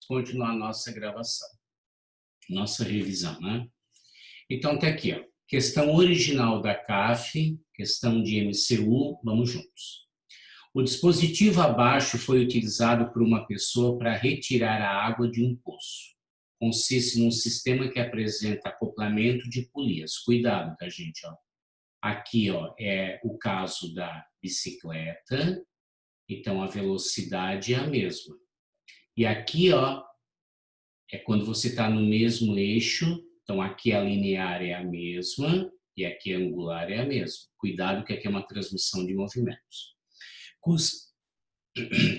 continuar a nossa gravação, nossa revisão, né? Então, tá aqui, ó. Questão original da CAF, questão de MCU, vamos juntos. O dispositivo abaixo foi utilizado por uma pessoa para retirar a água de um poço. Consiste num sistema que apresenta acoplamento de polias. Cuidado, tá, gente? Ó. Aqui, ó, é o caso da bicicleta, então a velocidade é a mesma. E aqui, ó, é quando você está no mesmo eixo, então aqui a linear é a mesma e aqui a angular é a mesma. Cuidado que aqui é uma transmissão de movimentos.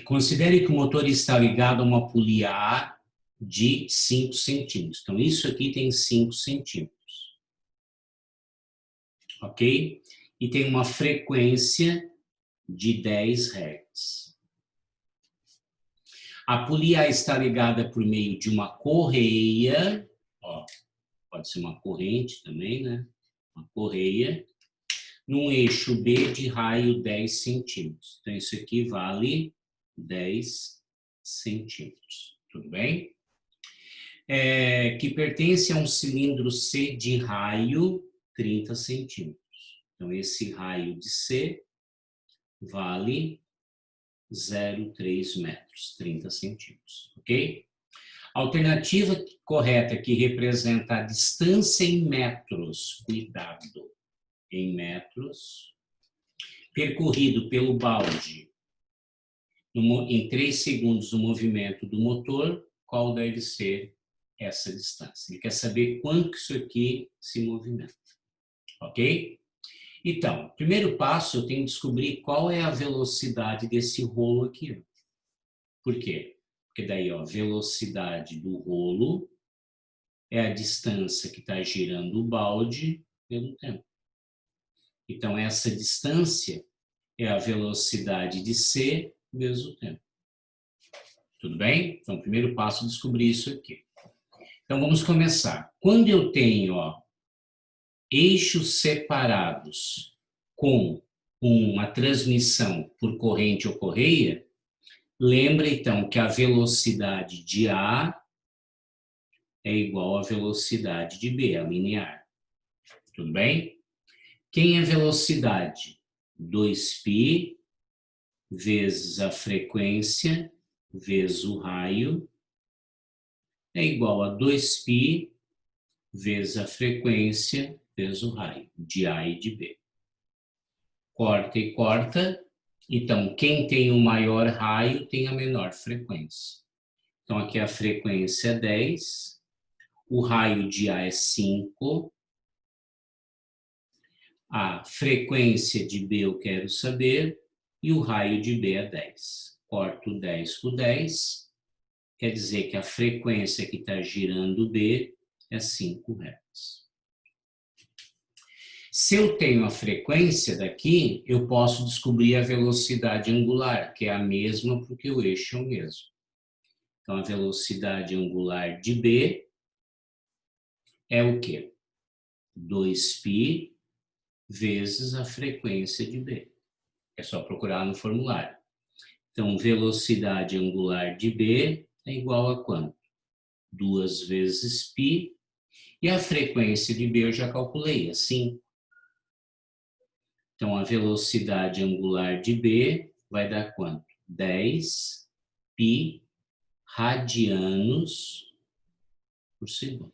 Considere que o motor está ligado a uma polia A de 5 centímetros. Então isso aqui tem 5 centímetros. Ok? E tem uma frequência de 10 Hz. A polia A está ligada por meio de uma correia, ó, pode ser uma corrente também, né? Uma correia, num eixo B de raio 10 centímetros. Então, isso aqui vale 10 centímetros. Tudo bem? Que pertence a um cilindro C de raio 30 centímetros. Então, esse raio de C vale 0,3 metros, 30 centímetros, ok? A alternativa correta que representa a distância em metros, cuidado, em metros, percorrido pelo balde em 3 segundos do movimento do motor, qual deve ser essa distância? Ele quer saber quanto que isso aqui se movimenta, ok? Então, primeiro passo, eu tenho que descobrir qual é a velocidade desse rolo aqui. Por quê? Porque daí, ó, velocidade do rolo é a distância que está girando o balde pelo tempo. Então, essa distância é a velocidade de C vezes o tempo. Tudo bem? Então, o primeiro passo é descobrir isso aqui. Então, vamos começar. Quando eu tenho, ó, eixos separados com uma transmissão por corrente ou correia, lembra então que a velocidade de A é igual à velocidade de B, a linear. Tudo bem? Quem é velocidade? 2π vezes a frequência vezes o raio é igual a 2π vezes a frequência vezes o raio, de A e de B. Corta e corta. Então, quem tem o maior raio tem a menor frequência. Então, aqui a frequência é 10, o raio de A é 5, a frequência de B eu quero saber, e o raio de B é 10. Corto 10 com 10, quer dizer que a frequência que está girando B é 5 Hz. Se eu tenho a frequência daqui, eu posso descobrir a velocidade angular, que é a mesma porque o eixo é o mesmo. Então, a velocidade angular de B é o quê? 2π vezes a frequência de B. É só procurar no formulário. Então, velocidade angular de B é igual a quanto? 2 vezes π. E a frequência de B eu já calculei, é 5. Então, a velocidade angular de B vai dar quanto? 10π radianos por segundo.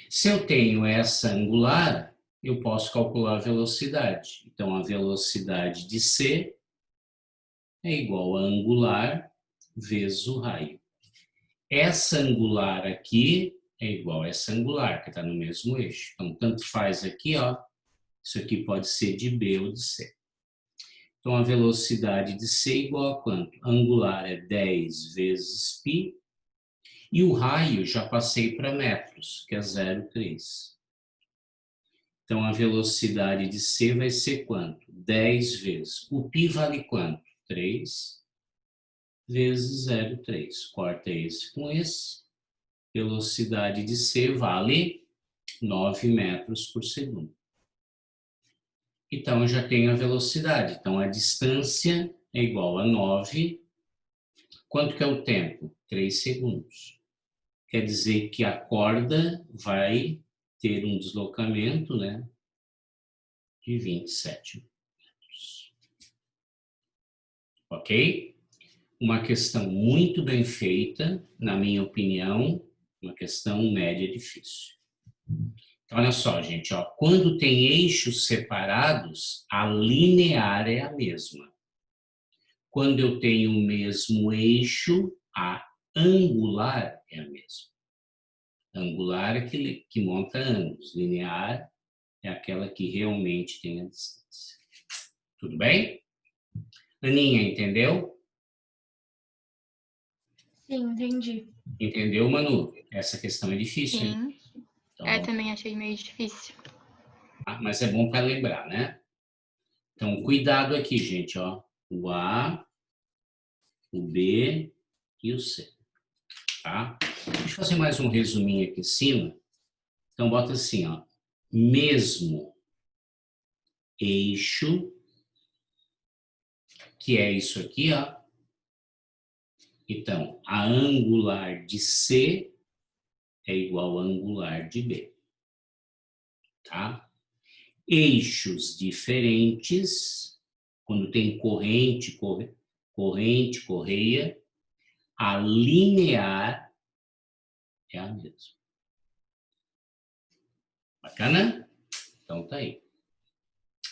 Se eu tenho essa angular, eu posso calcular a velocidade. Então, a velocidade de C é igual a angular vezes o raio. Essa angular aqui é igual a essa angular, que está no mesmo eixo. Então, tanto faz aqui, ó. Isso aqui pode ser de B ou de C. Então, a velocidade de C é igual a quanto? Angular é 10 vezes π. E o raio já passei para metros, que é 0,3. Então, a velocidade de C vai ser quanto? 10 vezes. O π vale quanto? 3 vezes 0,3. Corta esse com esse. Velocidade de C vale 9 metros por segundo. Então, eu já tenho a velocidade. Então, a distância é igual a 9. Quanto que é o tempo? 3 segundos. Quer dizer que a corda vai ter um deslocamento, né, de 27 metros. Ok? Uma questão muito bem feita, na minha opinião, uma questão média difícil. Então, olha só, gente, ó, quando tem eixos separados, a linear é a mesma. Quando eu tenho o mesmo eixo, a angular é a mesma. Angular é que monta ângulos, linear é aquela que realmente tem a distância. Tudo bem? Aninha, entendeu? Sim, entendi. Entendeu, Manu? Essa questão é difícil, hein? Sim. Então, Também achei meio difícil. mas é bom para lembrar, né? Então, cuidado aqui, gente, ó. O A, o B e o C, tá? Deixa eu fazer mais um resuminho aqui em cima. Então, bota assim, ó. Mesmo eixo, que é isso aqui, ó. Então, a angular de C é igual a angular de B, tá? Eixos diferentes, quando tem corrente, correia, a linear é a mesma. Bacana? Então tá aí.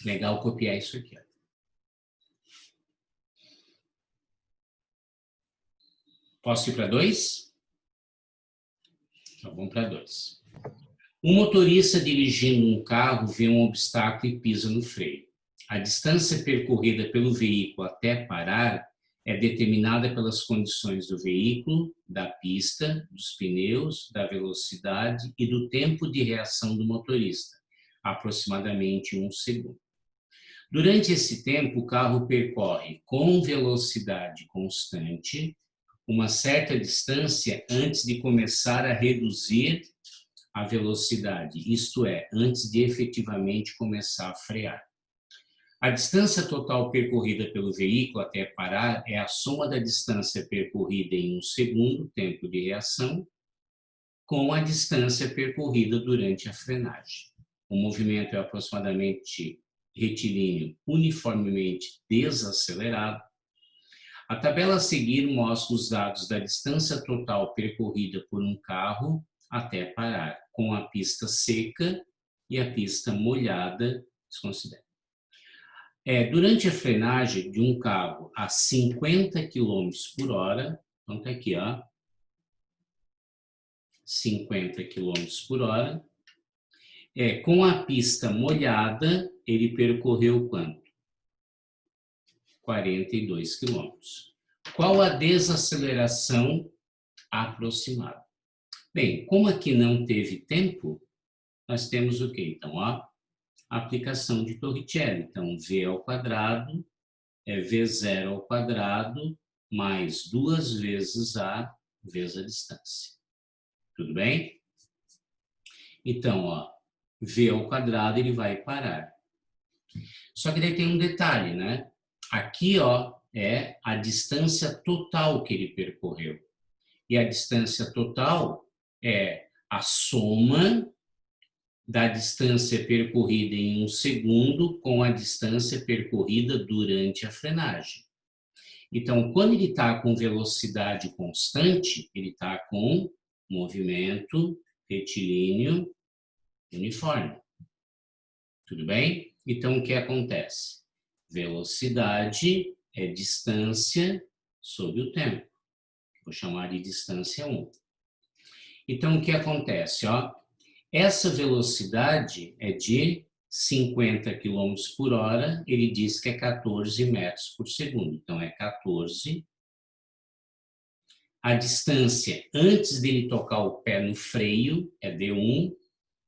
Legal copiar isso aqui, ó. Posso ir para 2? Então vamos para 2. Um motorista dirigindo um carro vê um obstáculo e pisa no freio. A distância percorrida pelo veículo até parar é determinada pelas condições do veículo, da pista, dos pneus, da velocidade e do tempo de reação do motorista, aproximadamente 1 segundo. Durante esse tempo, o carro percorre com velocidade constante uma certa distância antes de começar a reduzir a velocidade, isto é, antes de efetivamente começar a frear. A distância total percorrida pelo veículo até parar é a soma da distância percorrida em 1 segundo, tempo de reação, com a distância percorrida durante a frenagem. O movimento é aproximadamente retilíneo, uniformemente desacelerado. A tabela a seguir mostra os dados da distância total percorrida por um carro até parar, com a pista seca e a pista molhada, desconsidera. Durante a frenagem de um carro a 50 km por hora, então está aqui, ó, 50 km por hora, com a pista molhada, ele percorreu quanto? 42 km. Qual a desaceleração aproximada? Bem, como aqui não teve tempo, nós temos o quê? Então, ó, aplicação de Torricelli. Então, V ao quadrado é V0 ao quadrado mais 2 vezes A vezes a distância. Tudo bem? Então, ó, V ao quadrado ele vai parar. Só que daí tem um detalhe, né? Aqui, ó, é a distância total que ele percorreu. E a distância total é a soma da distância percorrida em 1 segundo com a distância percorrida durante a frenagem. Então, quando ele está com velocidade constante, ele está com movimento retilíneo uniforme. Tudo bem? Então, o que acontece? Velocidade é distância sobre o tempo. Vou chamar de distância 1. Então, o que acontece? Ó, essa velocidade é de 50 km por hora, ele diz que é 14 metros por segundo. Então, é 14. A distância antes dele tocar o pé no freio é D1,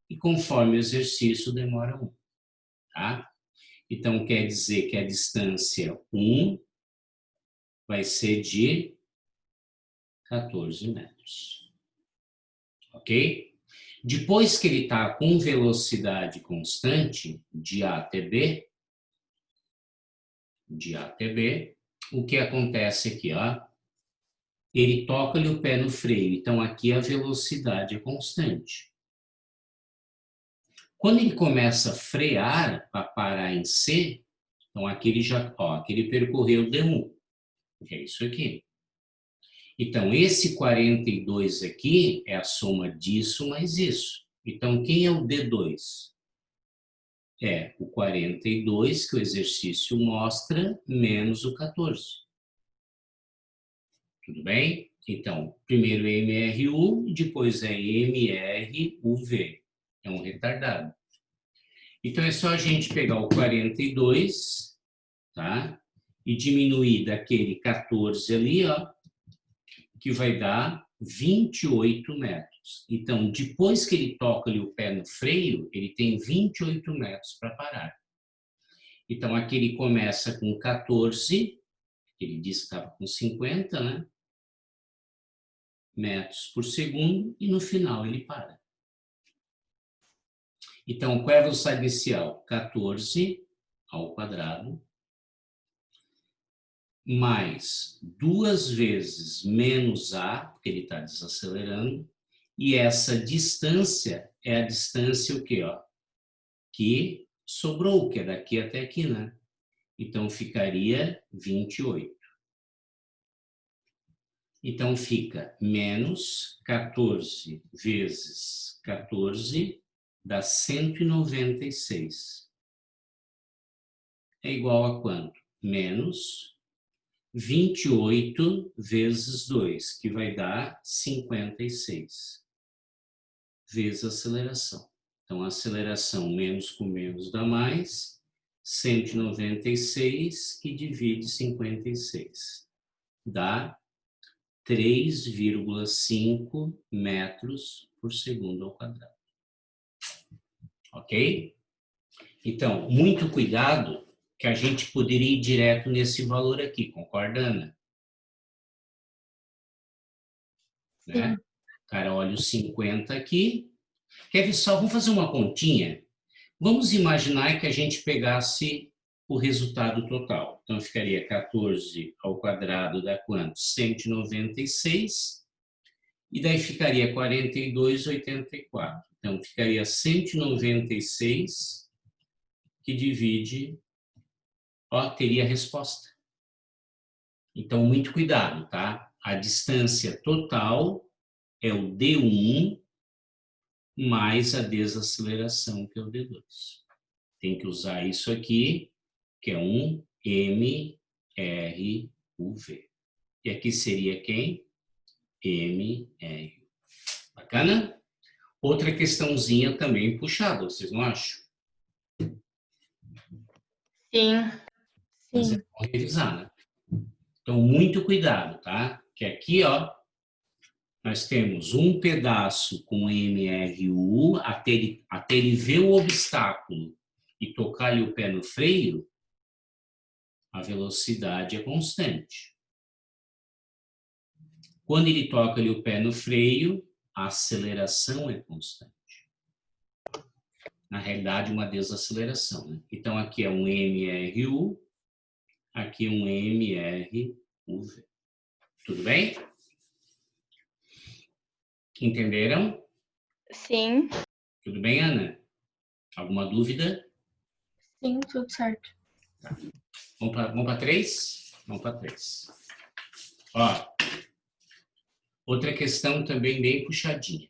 e conforme o exercício demora 1. Tá? Então, quer dizer que a distância 1 vai ser de 14 metros. Ok? Depois que ele está com velocidade constante, de A até B, o que acontece aqui, ó? ele toca-lhe o pé no freio. Então, aqui a velocidade é constante. Quando ele começa a frear para parar em C, então aqui ele percorreu D1, que é isso aqui. Então, esse 42 aqui é a soma disso mais isso. Então, quem é o D2? É o 42 que o exercício mostra, menos o 14. Tudo bem? Então, primeiro é MRU, depois é MRUV. É um retardado. Então, é só a gente pegar o 42, tá? E diminuir daquele 14 ali, ó, que vai dar 28 metros. Então, depois que ele toca ali o pé no freio, ele tem 28 metros para parar. Então, aqui ele começa com 14, ele disse que estava com 50, né? Metros por segundo, e no final ele para. Então, qual é a velocidade inicial? 14 ao quadrado, mais 2 vezes menos A, porque ele está desacelerando, e essa distância é a distância o quê? Ó? Que sobrou, que é daqui até aqui, né? Então, ficaria 28. Então, fica menos 14 vezes 14 dá 196. É igual a quanto? Menos 28 vezes 2, que vai dar 56. Vezes a aceleração. Então, a aceleração menos com menos dá mais, 196 que divide 56. Dá 3,5 metros por segundo ao quadrado. Ok? Então, muito cuidado, que a gente poderia ir direto nesse valor aqui, concorda, Ana? Né? Cara, olha os 50 aqui. Quer ver só? Vamos fazer uma continha? Vamos imaginar que a gente pegasse o resultado total. Então, ficaria 14 ao quadrado dá quanto? 196. E daí ficaria 42,84. Então, ficaria 196 que divide, ó, teria a resposta. Então, muito cuidado, tá? A distância total é o D1 mais a desaceleração, que é o D2. Tem que usar isso aqui, que é um MRUV. E aqui seria quem? MR. Bacana? Outra questãozinha também puxada, vocês não acham? Sim. Mas é bom revisar, né? Então, muito cuidado, tá? Que aqui, ó, nós temos um pedaço com MRU, até ele ver o obstáculo e tocar-lhe o pé no freio, a velocidade é constante. Quando ele toca-lhe o pé no freio, a aceleração é constante. Na realidade, uma desaceleração, né? Então, aqui é um MRU, aqui um MRUV. Tudo bem? Entenderam? Sim. Tudo bem, Ana? Alguma dúvida? Sim, tudo certo. Tá. Vamos para 3? Vamos para 3. Ó, outra questão também bem puxadinha.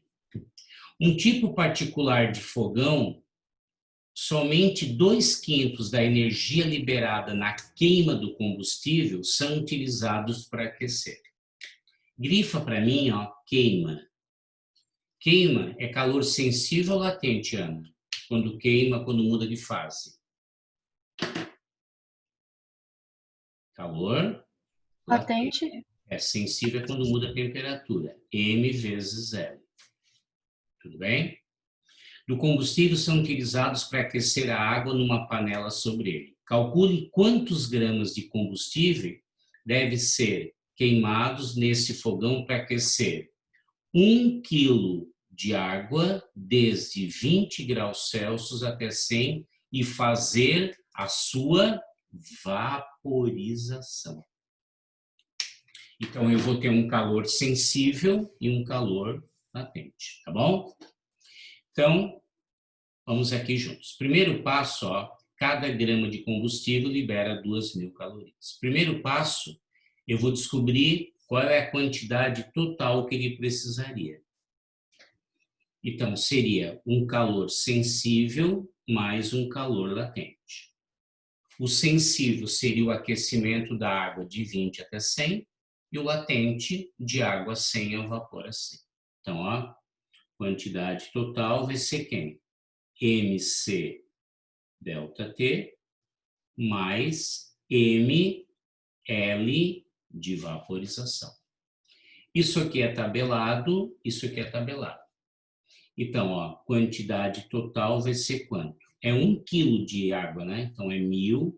Um tipo particular de fogão, somente 2/5 da energia liberada na queima do combustível são utilizados para aquecer. Grifa para mim, ó, queima. Queima é calor sensível ou latente, Ana? Quando queima, quando muda de fase. Calor Latente. é sensível quando muda a temperatura. M vezes L. Tudo bem? Do combustível são utilizados para aquecer a água numa panela sobre ele. Calcule quantos gramas de combustível deve ser queimados nesse fogão para aquecer 1 quilo de água desde 20 graus Celsius até 100 e fazer a sua vaporização. Então, eu vou ter um calor sensível e um calor latente, tá bom? Então, vamos aqui juntos. Primeiro passo, ó, cada grama de combustível libera 2.000 calorias. Primeiro passo, eu vou descobrir qual é a quantidade total que ele precisaria. Então, seria um calor sensível mais um calor latente. O sensível seria o aquecimento da água de 20 até 100 e o latente de água 100 ao vapor a 100. Então, ó, quantidade total vai ser quem? MC delta T mais ML de vaporização. Isso aqui é tabelado, isso aqui é tabelado. Então, ó, quantidade total vai ser quanto? É 1 quilo de água, né? Então, é 1.000.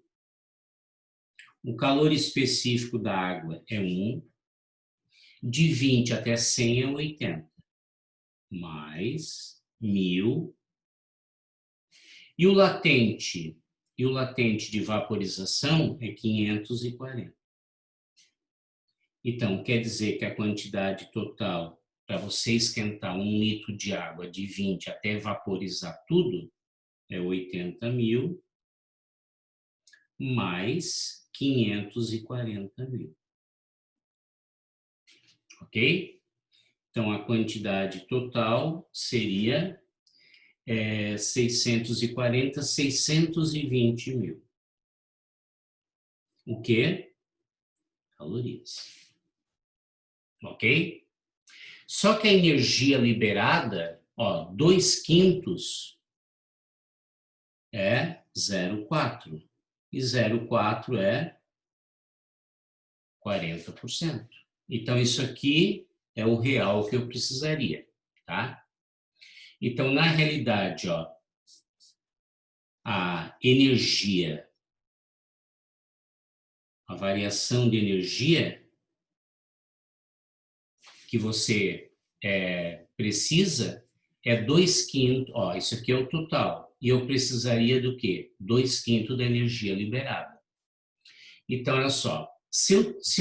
O calor específico da água é 1. De 20 até 100 é 80. Mais 1.000. E o latente de vaporização é 540. Então, quer dizer que a quantidade total para você esquentar 1 litro de água de 20 até vaporizar tudo é 80.000 mais 540.000. Ok? Então, a quantidade total seria 620.000. O quê? Calorias. Ok? Só que a energia liberada, ó, 2/5 é 0,4. E 0,4 é 40%. Então, isso aqui é o real que eu precisaria, tá? Então, na realidade, ó, a energia, a variação de energia que você precisa é 2/5. Ó, isso aqui é o total. E eu precisaria do quê? 2/5 da energia liberada. Então, olha só. Se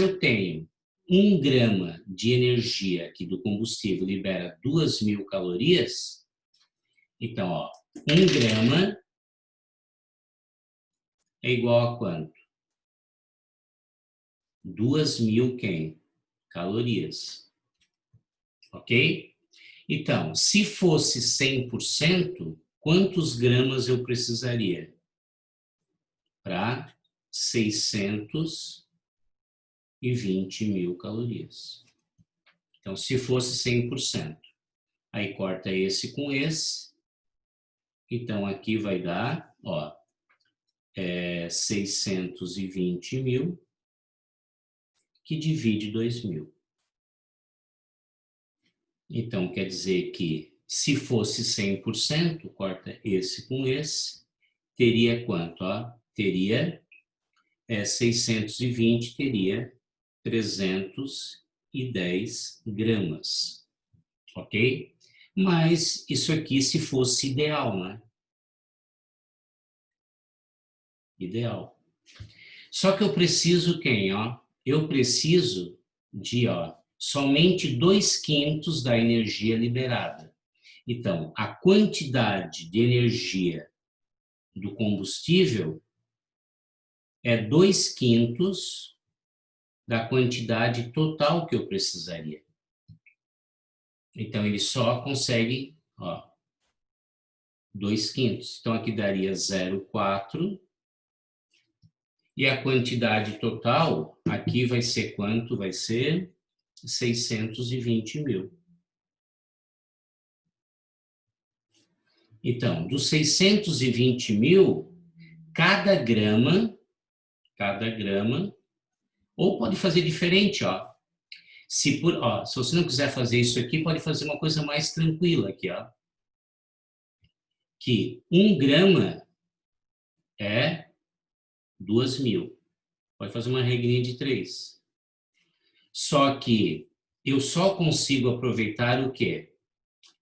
eu tenho 1 grama de energia que do combustível libera 2.000 calorias, então, ó, 1 grama é igual a quanto? 2.000 quem? Calorias. Ok? Então, se fosse 100%, quantos gramas eu precisaria? Para 620.000 calorias. Então, se fosse 100%, aí corta esse com esse. Então, aqui vai dar, ó, 620.000 que divide 2.000. Então, quer dizer que se fosse 100%, corta esse com esse, teria quanto? Ó? Teria 620, teria 310 gramas, ok? Mas isso aqui se fosse ideal, né? Ideal. Só que eu preciso quem, ó? Eu preciso de, ó, somente 2/5 da energia liberada. Então, a quantidade de energia do combustível é 2/5 da quantidade total que eu precisaria. Então, ele só consegue, ó, 2/5. Então, aqui daria 0,4. E a quantidade total, aqui vai ser quanto? Vai ser 620.000. Então, dos 620.000, cada grama, ou pode fazer diferente, ó. Se você não quiser fazer isso aqui, pode fazer uma coisa mais tranquila aqui, ó. Que 1 grama é 2.000. Pode fazer uma regrinha de 3. Só que eu só consigo aproveitar o quê?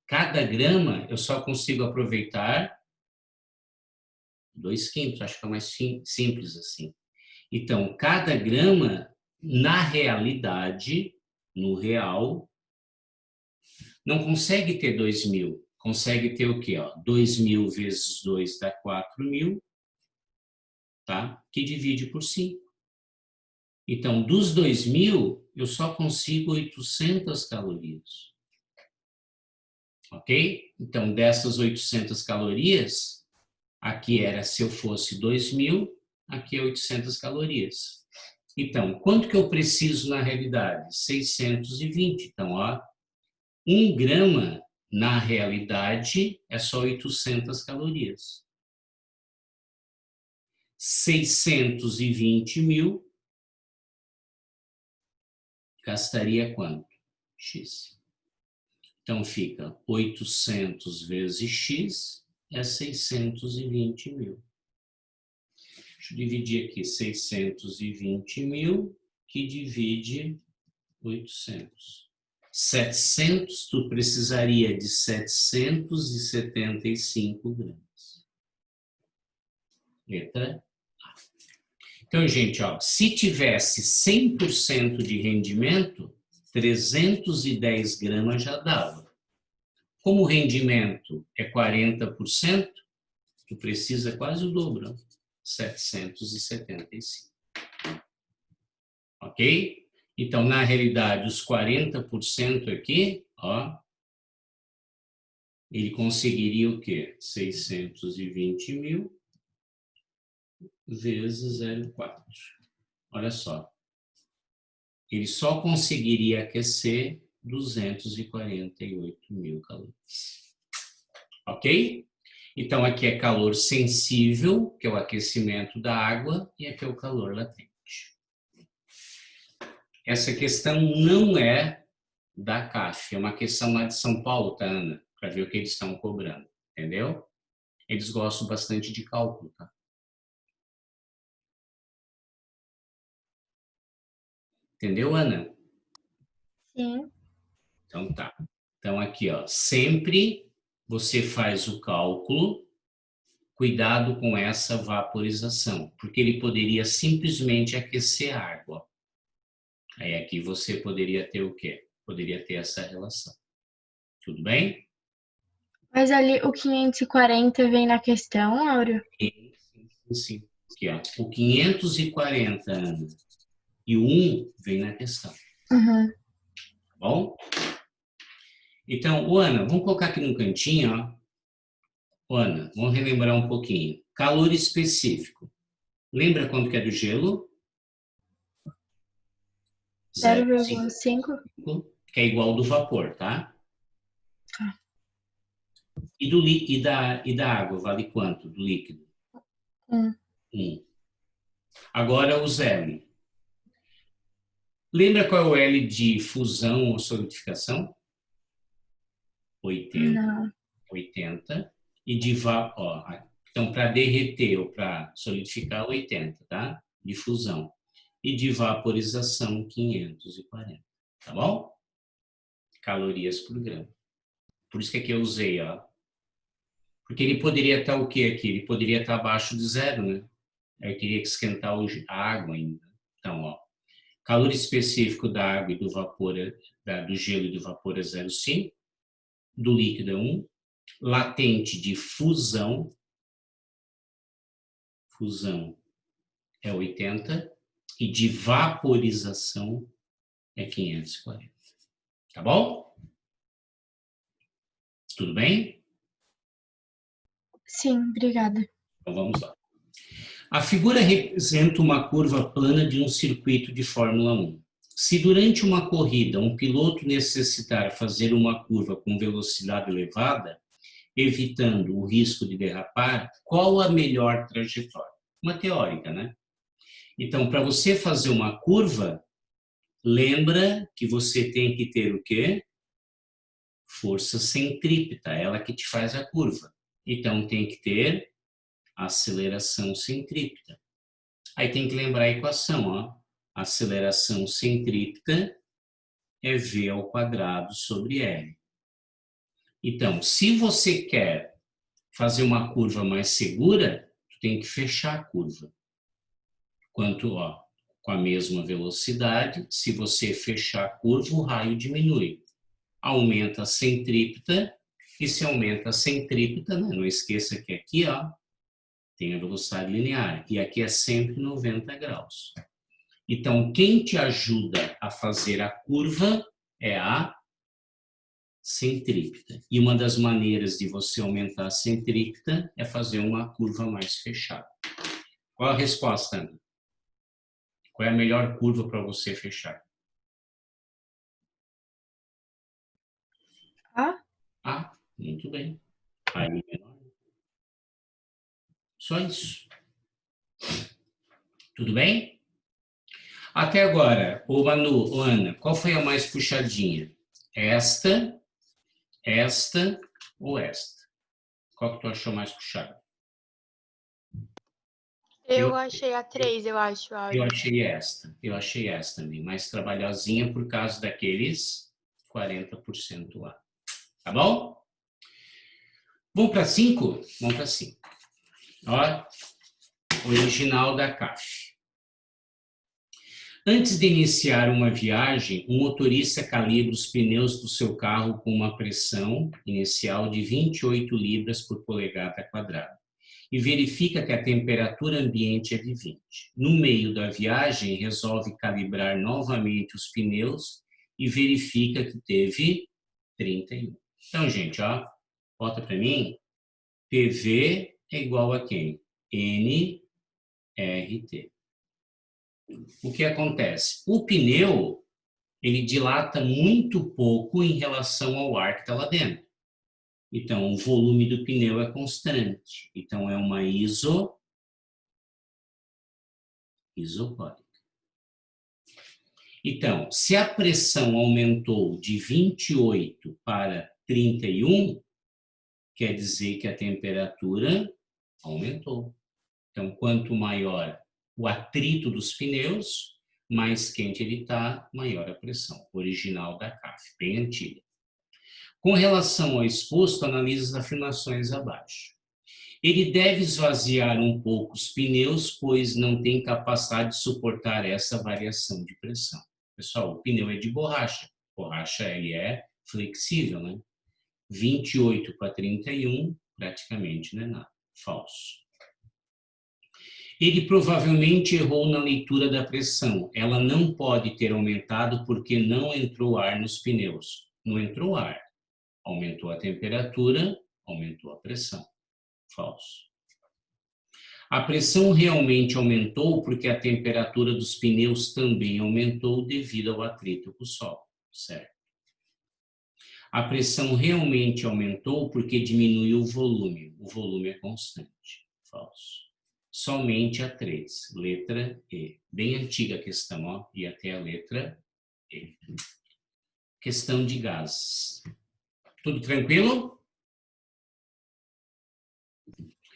Cada grama eu só consigo aproveitar 2/5. Acho que é mais simples assim. Então, cada grama na realidade, no real, não consegue ter 2.000. Consegue ter o quê? 2.000 vezes 2 dá 4.000, tá? Que divide por 5. Então, dos 2.000, eu só consigo 800 calorias. Ok? Então, dessas 800 calorias, aqui era se eu fosse 2.000, aqui é 800 calorias. Então, quanto que eu preciso na realidade? 620. Então, 1 grama, na realidade, é só 800 calorias. 620.000 gastaria quanto? X. Então, fica 800 vezes X é 620.000. Deixa eu dividir aqui, 620.000 que divide 800. 700, tu precisaria de 775 gramas. Letra A. Então, gente, se tivesse 100% de rendimento, 310 gramas já dava. Como o rendimento é 40%, tu precisa quase o dobro, 775. Ok? Então, na realidade, os 40% aqui, ele conseguiria o quê? 620.000 vezes 0,4. Olha só. Ele só conseguiria aquecer 248.000 calorias. Ok? Então, aqui é calor sensível, que é o aquecimento da água, e aqui é o calor latente. Essa questão não é da CAF, é uma questão lá de São Paulo, tá, Ana? Para ver o que eles estão cobrando, entendeu? Eles gostam bastante de cálculo, tá? Entendeu, Ana? Sim. Então tá. Então aqui, sempre você faz o cálculo, cuidado com essa vaporização, porque ele poderia simplesmente aquecer a água. Aí aqui você poderia ter o quê? Poderia ter essa relação. Tudo bem? Mas ali o 540 vem na questão, Áureo? Sim. Aqui, o 540, Ana, e o 1 vem na questão. Uhum. Tá bom? Então, Ana, vamos colocar aqui no cantinho, Ana, vamos relembrar um pouquinho. Calor específico. Lembra quanto que é do gelo? 0,5. Que é igual ao do vapor, tá? Tá. E da água, vale quanto do líquido? 1. 1. Agora os L. Lembra qual é o L de fusão ou solidificação? 80. Não. 80. E de vapor, então para derreter ou para solidificar, 80, tá? De fusão. E de vaporização, 540. Tá bom? Calorias por grama. Por isso que aqui eu usei, porque ele poderia estar o quê aqui? Ele poderia estar abaixo de 0, né? Eu teria que esquentar a água ainda. Então, calor específico da água e do vapor, do gelo e do vapor é 0,5, do líquido é 1, latente de fusão é 80 e de vaporização é 540. Tá bom? Tudo bem? Sim, obrigada. Então vamos lá. A figura representa uma curva plana de um circuito de Fórmula 1. Se durante uma corrida um piloto necessitar fazer uma curva com velocidade elevada, evitando o risco de derrapar, qual a melhor trajetória? Uma teórica, né? Então, para você fazer uma curva, lembra que você tem que ter o quê? Força centrípeta, ela que te faz a curva. Então, tem que ter aceleração centrípeta. Aí tem que lembrar a equação, aceleração centrípeta é v ao quadrado sobre L. Então, se você quer fazer uma curva mais segura, tu tem que fechar a curva. com a mesma velocidade. Se você fechar a curva, o raio diminui. Aumenta a centrípeta, e se aumenta a centrípeta, né? Não esqueça que aqui, ó, tem a velocidade linear, e aqui é sempre 90 graus. Então, quem te ajuda a fazer a curva é a centrípeta. E uma das maneiras de você aumentar a centrípeta é fazer uma curva mais fechada. Qual a resposta, Ana? Qual é a melhor curva para você fechar? Ah, muito bem. Aí menor. Só isso. Tudo bem? Até agora, ô Manu, ô Ana, qual foi a mais puxadinha? Esta ou esta? Qual que tu achou mais puxada? Eu achei a 3, eu acho, Eu Áureo. achei esta também, mais trabalhosinha por causa daqueles 40% lá. Tá bom? Vamos para 5? Vamos para 5. Ó, original da CAF. Antes de iniciar uma viagem, um motorista calibra os pneus do seu carro com uma pressão inicial de 28 libras por polegada quadrada e verifica que a temperatura ambiente é de 20. No meio da viagem, resolve calibrar novamente os pneus e verifica que teve 31. Então, gente, ó, bota para mim, PV é igual a quem? nRT. O que acontece? O pneu, ele dilata muito pouco em relação ao ar que está lá dentro. Então, o volume do pneu é constante. Então, é uma isopórica. Então, se a pressão aumentou de 28 para 31, quer dizer que a temperatura aumentou. Então, quanto maior o atrito dos pneus, mais quente ele está, maior a pressão. Original da CAF, bem antiga. Com relação ao exposto, analise as afirmações abaixo. Ele deve esvaziar um pouco os pneus, pois não tem capacidade de suportar essa variação de pressão. Pessoal, o pneu é de borracha. Borracha ele é flexível, né? 28 para 31, praticamente não é nada. Falso. Ele provavelmente errou na leitura da pressão. Ela não pode ter aumentado porque não entrou ar nos pneus. Não entrou ar. Aumentou a temperatura, aumentou a pressão. Falso. A pressão realmente aumentou porque a temperatura dos pneus também aumentou devido ao atrito com o solo. Certo. A pressão realmente aumentou porque diminuiu o volume. O volume é constante. Falso. Somente a 3, letra E. Bem antiga a questão, ó, e até a letra E. Questão de gases. Tudo tranquilo?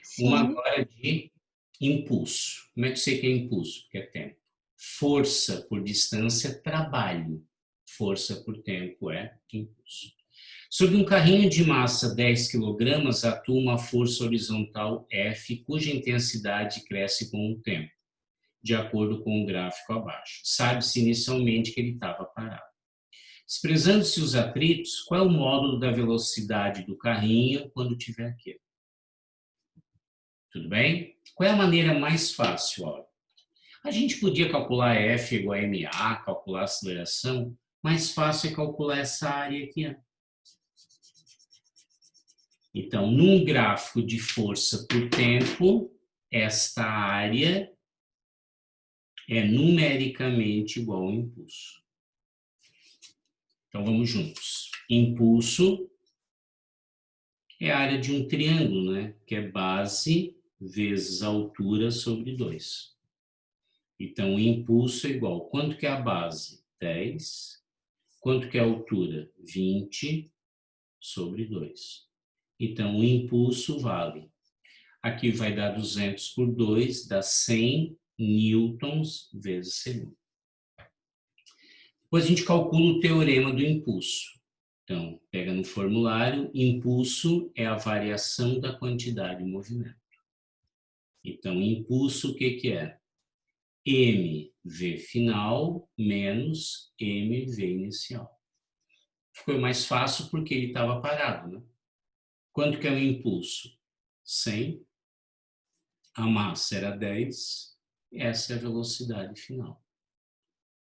Sim. Uma agora de impulso. Como é que eu sei que é impulso? Porque é tempo. Força por distância, trabalho. Força por tempo é impulso. Sobre um carrinho de massa 10 kg, atua uma força horizontal F, cuja intensidade cresce com o tempo, de acordo com o gráfico abaixo. Sabe-se inicialmente que ele estava parado. Desprezando-se os atritos, qual é o módulo da velocidade do carrinho quando tiver queda? Tudo bem? Qual é a maneira mais fácil? Ó? A gente podia calcular F igual a MA, calcular a aceleração. Mais fácil é calcular essa área aqui. Ó. Então, num gráfico de força por tempo, esta área é numericamente igual ao impulso. Então, vamos juntos. Impulso é a área de um triângulo, né? Que é base vezes altura sobre 2. Então, o impulso é igual. Quanto que é a base? 10. Quanto que é a altura? 20 sobre 2. Então, o impulso vale. Aqui vai dar 200 por 2, dá 100 newtons vezes segundo. Depois a gente calcula o teorema do impulso. Então, pega no formulário, impulso é a variação da quantidade de movimento. Então, impulso, o que que é? M V final menos mv inicial. Ficou mais fácil porque ele estava parado, né? Quanto que é o impulso? 100. A massa era 10. Essa é a velocidade final.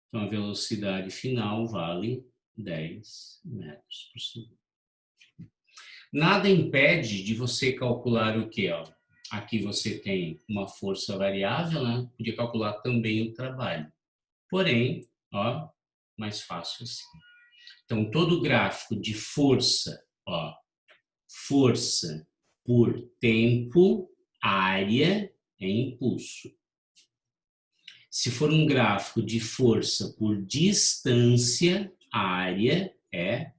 Então, a velocidade final vale 10 metros por segundo. Nada impede de você calcular o quê? Ó? Aqui você tem uma força variável, né? Podia calcular também o trabalho. Porém, ó, mais fácil assim. Então, todo gráfico de força, ó, força por tempo, área é impulso. Se for um gráfico de força por distância, área é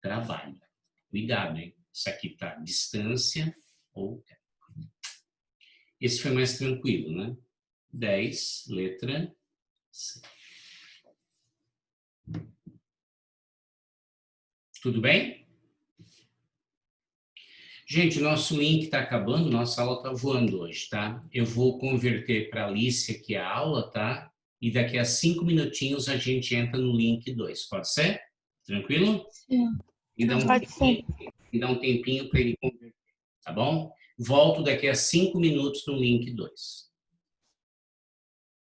trabalho. Cuidado, hein? Isso aqui tá distância ou tempo. Esse foi mais tranquilo, né? 10, letra C. Tudo bem? Gente, nosso link está acabando, nossa aula está voando hoje, tá? Eu vou converter para a Alice aqui a aula, tá? E daqui a 5 minutinhos a gente entra no link 2, pode ser? Tranquilo? Sim. E Pode ser. dá um tempinho para ele converter, tá bom? Volto daqui a 5 minutos no link 2.